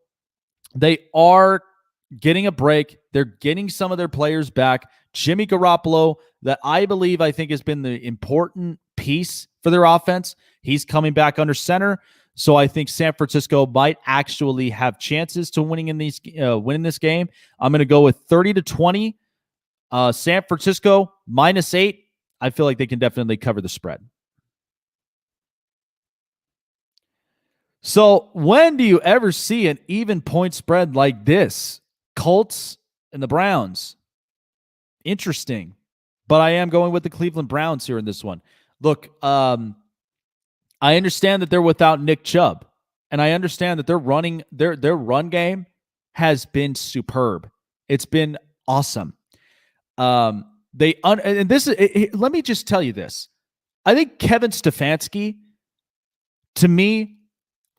they are getting a break. They're getting some of their players back. Jimmy Garoppolo, that I think has been the important piece for their offense. He's coming back under center. So I think San Francisco might actually have chances to winning this game. I'm going to go with 30-20. San Francisco -8. I feel like they can definitely cover the spread. So when do you ever see an even point spread like this? Colts and the Browns. Interesting. But I am going with the Cleveland Browns here in this one. Look, I understand that they're without Nick Chubb, and I understand that their run game has been superb. It's been awesome. Let me just tell you this. I think Kevin Stefanski, to me,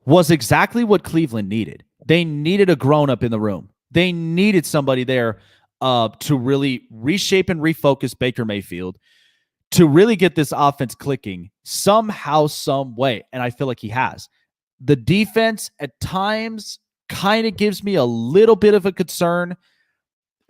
was exactly what Cleveland needed. They needed a grown-up in the room. They needed somebody there to really reshape and refocus Baker Mayfield, to really get this offense clicking somehow, some way. And I feel like he has. The defense at times kind of gives me a little bit of a concern,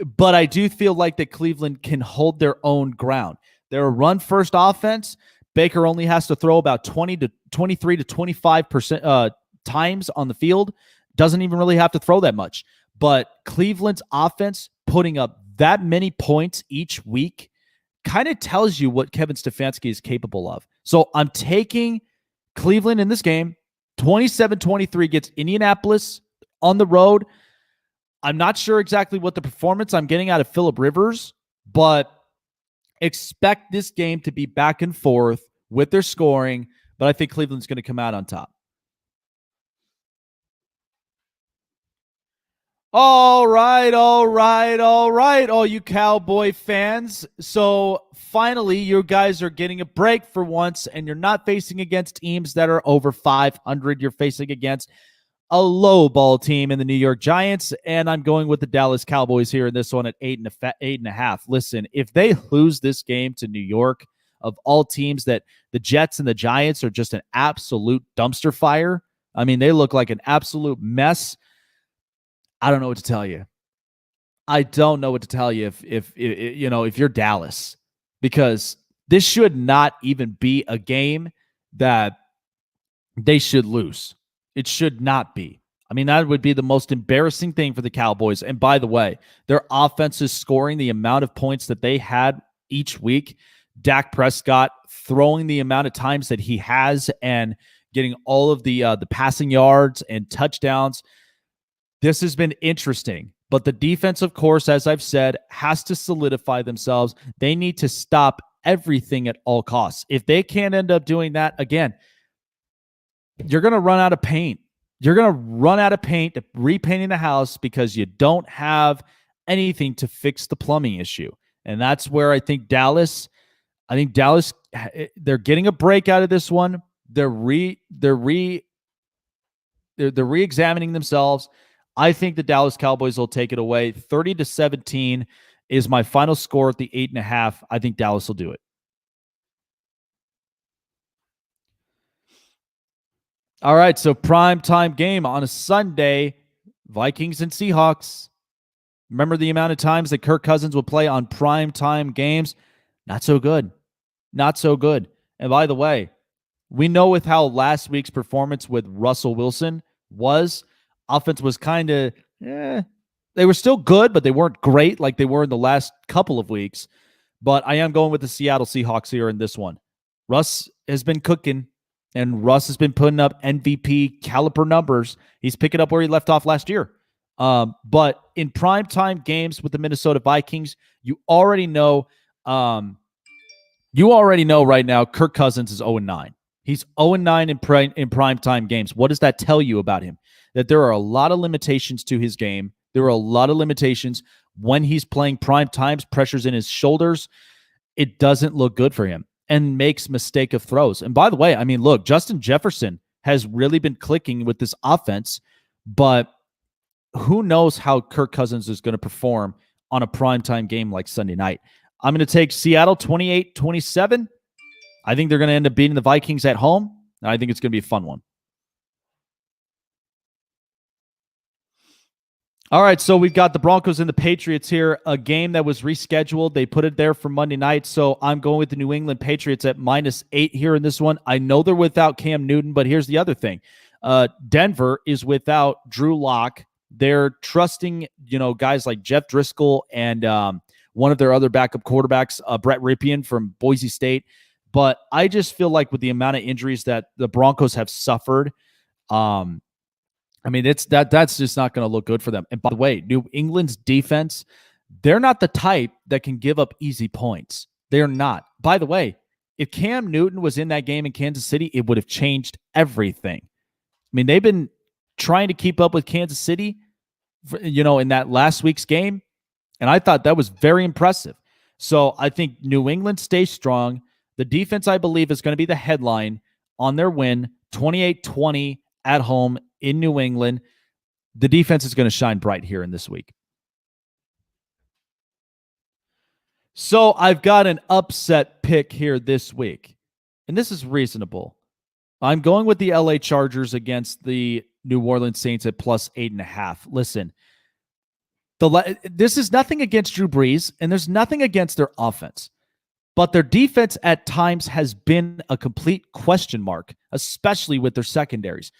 but I do feel like that Cleveland can hold their own ground. They're a run-first offense. Baker only has to throw about 23 to 25% times on the field. Doesn't even really have to throw that much. But Cleveland's offense putting up that many points each week kind of tells you what Kevin Stefanski is capable of. So I'm taking Cleveland in this game. 27-23 gets Indianapolis on the road. I'm not sure exactly what the performance I'm getting out of Phillip Rivers, but expect this game to be back and forth with their scoring, but I think Cleveland's going to come out on top. All right, all you Cowboy fans. So finally, you guys are getting a break for once, and you're not facing against teams that are over 500. You're facing against a low ball team in the New York Giants, and I'm going with the Dallas Cowboys here in this one at 8.5. Listen, if they lose this game to New York, of all teams, that the Jets and the Giants are just an absolute dumpster fire. I mean, they look like an absolute mess. I don't know what to tell you. I don't know what to tell you if you're Dallas, because this should not even be a game that they should lose. It should not be. I mean, that would be the most embarrassing thing for the Cowboys. And by the way, their offense is scoring the amount of points that they had each week. Dak Prescott throwing the amount of times that he has and getting all of the passing yards and touchdowns. This has been interesting. But the defense, of course, as I've said, has to solidify themselves. They need to stop everything at all costs. If they can't end up doing that, again, you're going to run out of paint. You're going to run out of paint repainting the house because you don't have anything to fix the plumbing issue. And that's where I think Dallas, they're getting a break out of this one. They're re-examining themselves. I think the Dallas Cowboys will take it away. 30-17 is my final score at the 8.5. I think Dallas will do it. All right, so prime time game on a Sunday, Vikings and Seahawks. Remember the amount of times that Kirk Cousins would play on prime time games? Not so good. Not so good. And by the way, we know with how last week's performance with Russell Wilson was, offense was kind of, they were still good, but they weren't great like they were in the last couple of weeks. But I am going with the Seattle Seahawks here in this one. Russ has been cooking. And Russ has been putting up MVP caliber numbers. He's picking up where he left off last year. But in primetime games with the Minnesota Vikings, you already know right now Kirk Cousins is 0-9. He's 0-9 in primetime games. What does that tell you about him? That there are a lot of limitations to his game. There are a lot of limitations when he's playing prime times, pressures in his shoulders. It doesn't look good for him. And makes mistake of throws. And by the way, I mean, look, Justin Jefferson has really been clicking with this offense, but who knows how Kirk Cousins is going to perform on a primetime game like Sunday night. I'm going to take Seattle 28-27. I think they're going to end up beating the Vikings at home, and I think it's going to be a fun one. All right, so we've got the Broncos and the Patriots here, a game that was rescheduled. They put it there for Monday night, so I'm going with the New England Patriots at -8 here in this one. I know they're without Cam Newton, but here's the other thing. Denver is without Drew Lock. They're trusting, guys like Jeff Driscoll and one of their other backup quarterbacks, Brett Ripien from Boise State. But I just feel like with the amount of injuries that the Broncos have suffered, I mean, that's just not going to look good for them. And by the way, New England's defense, they're not the type that can give up easy points. They're not. By the way, if Cam Newton was in that game in Kansas City, it would have changed everything. I mean, they've been trying to keep up with Kansas City, in that last week's game, and I thought that was very impressive. So I think New England stays strong. The defense, I believe, is going to be the headline on their win, 28-20 at home in New England. The defense is going to shine bright here in this week. So I've got an upset pick here this week, and this is reasonable. I'm going with the LA Chargers against the New Orleans Saints at +8.5. Listen, this is nothing against Drew Brees, and there's nothing against their offense. But their defense at times has been a complete question mark, especially with their secondaries.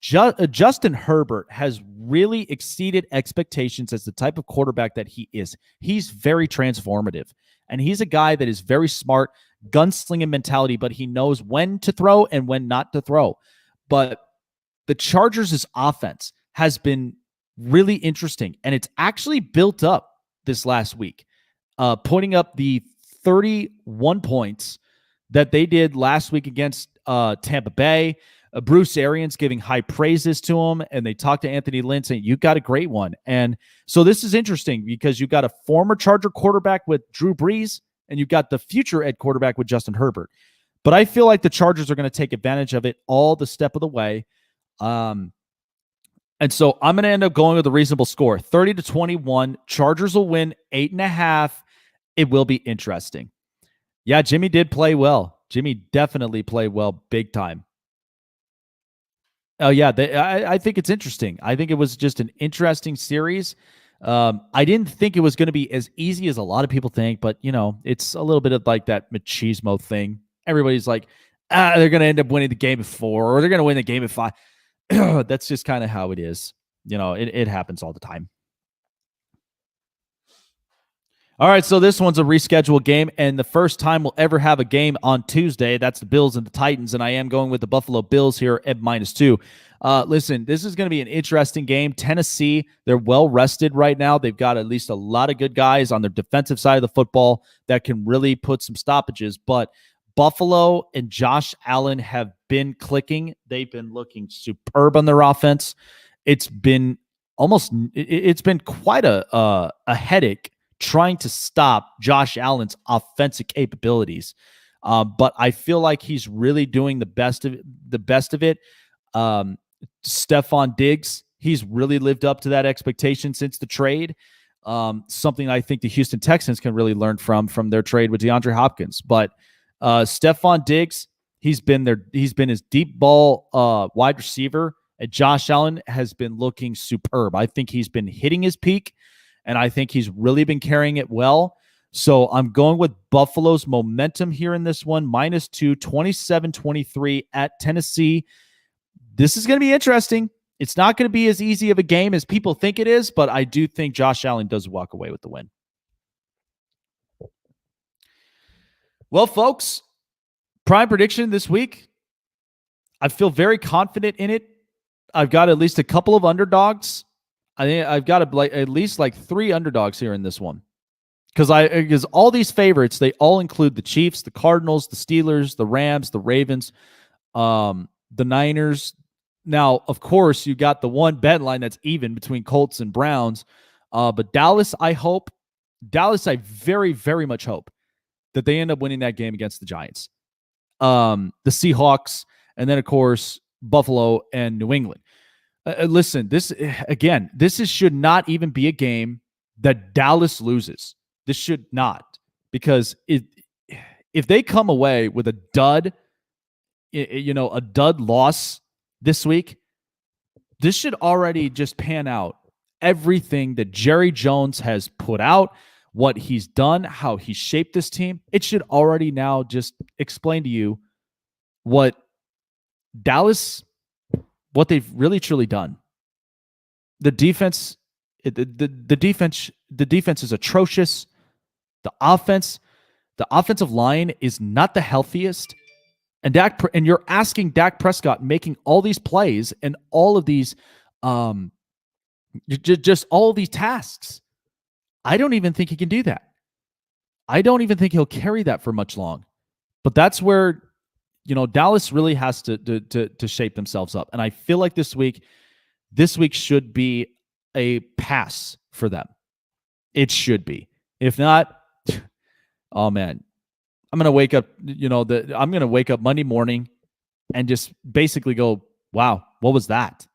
Justin Herbert has really exceeded expectations as the type of quarterback that he is. He's very transformative, and he's a guy that is very smart, gunslinging mentality, but he knows when to throw and when not to throw. But the Chargers' offense has been really interesting, and it's actually built up this last week, putting up the 31 points that they did last week against Tampa Bay. Bruce Arians giving high praises to him, and they talked to Anthony Lynn saying, you got a great one. And so this is interesting because you've got a former Charger quarterback with Drew Brees, and you've got the future at quarterback with Justin Herbert. But I feel like the Chargers are going to take advantage of it all the step of the way. And so I'm going to end up going with a reasonable score, 30-21. Chargers will win 8.5. It will be interesting. Yeah, Jimmy did play well. Jimmy definitely played well big time. Oh, yeah. I think it's interesting. I think it was just an interesting series. I didn't think it was going to be as easy as a lot of people think, but, it's a little bit of like that machismo thing. Everybody's like, they're going to end up winning the game at 4, or they're going to win the game at 5. That's just kind of how it is. It happens all the time. All right, so this one's a rescheduled game, and the first time we'll ever have a game on Tuesday. That's the Bills and the Titans, and I am going with the Buffalo Bills here at -2. Listen, this is going to be an interesting game. Tennessee, they're well rested right now. They've got at least a lot of good guys on their defensive side of the football that can really put some stoppages, but Buffalo and Josh Allen have been clicking. They've been looking superb on their offense. It's been quite a headache trying to stop Josh Allen's offensive capabilities. But I feel like he's really doing the best of it. Stephon Diggs, he's really lived up to that expectation since the trade. Something I think the Houston Texans can really learn from their trade with DeAndre Hopkins. But Stephon Diggs, he's been his deep ball wide receiver. And Josh Allen has been looking superb. I think he's been hitting his peak, and I think he's really been carrying it well. So I'm going with Buffalo's momentum here in this one, -2, 27-23 at Tennessee. This is going to be interesting. It's not going to be as easy of a game as people think it is, but I do think Josh Allen does walk away with the win. Well, folks, prime prediction this week. I feel very confident in it. I've got at least a couple of underdogs. I think I've got at least 3 underdogs here in this one. Because all these favorites, they all include the Chiefs, the Cardinals, the Steelers, the Rams, the Ravens, the Niners. Now, of course, you got the one bet line that's even between Colts and Browns. But Dallas, I very, very much hope that they end up winning that game against the Giants. The Seahawks, and then, of course, Buffalo and New England. Listen, this should not even be a game that Dallas loses. This should not, because if they come away with a dud loss this week, this should already just pan out everything that Jerry Jones has put out, what he's done, how he shaped this team. It should already now just explain to you what Dallas, what they've really truly done. The defense is atrocious. The offensive line is not the healthiest. And you're asking Dak Prescott making all these plays and all of these just all of these tasks. I don't even think he can do that. I don't even think he'll carry that for much long. But that's where Dallas really has to shape themselves up. And I feel like this week should be a pass for them. It should be. If not, oh man, I'm going to wake up, I'm going to wake up Monday morning and just basically go, wow, what was that?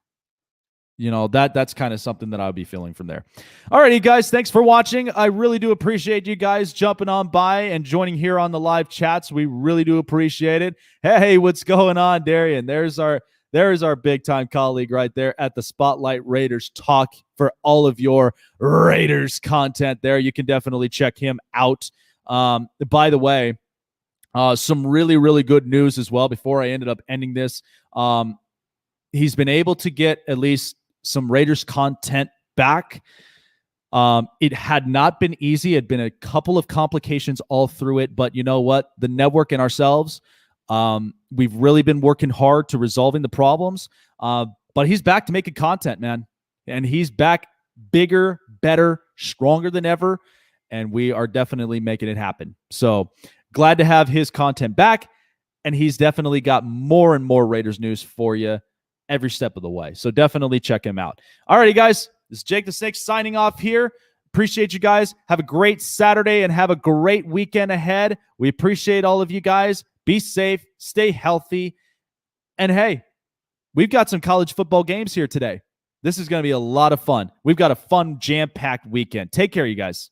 That's kind of something that I'll be feeling from there. All right, you guys, thanks for watching. I really do appreciate you guys jumping on by and joining here on the live chats. We really do appreciate it. Hey, what's going on, Darian? There's our big time colleague right there at the Spotlight Raiders Talk for all of your Raiders content there. You can definitely check him out. By the way, some really, really good news as well before I ended up ending this. He's been able to get at least some Raiders content back. It had not been easy. It had been a couple of complications all through it, but you know what? The network and ourselves, we've really been working hard to resolving the problems. But he's back to making content, man. And he's back bigger, better, stronger than ever. And we are definitely making it happen. So glad to have his content back. And he's definitely got more and more Raiders news for you every step of the way. So definitely check him out. All righty, guys. This is Jake the Snake signing off here. Appreciate you guys. Have a great Saturday and have a great weekend ahead. We appreciate all of you guys. Be safe. Stay healthy. And hey, we've got some college football games here today. This is going to be a lot of fun. We've got a fun, jam-packed weekend. Take care, you guys.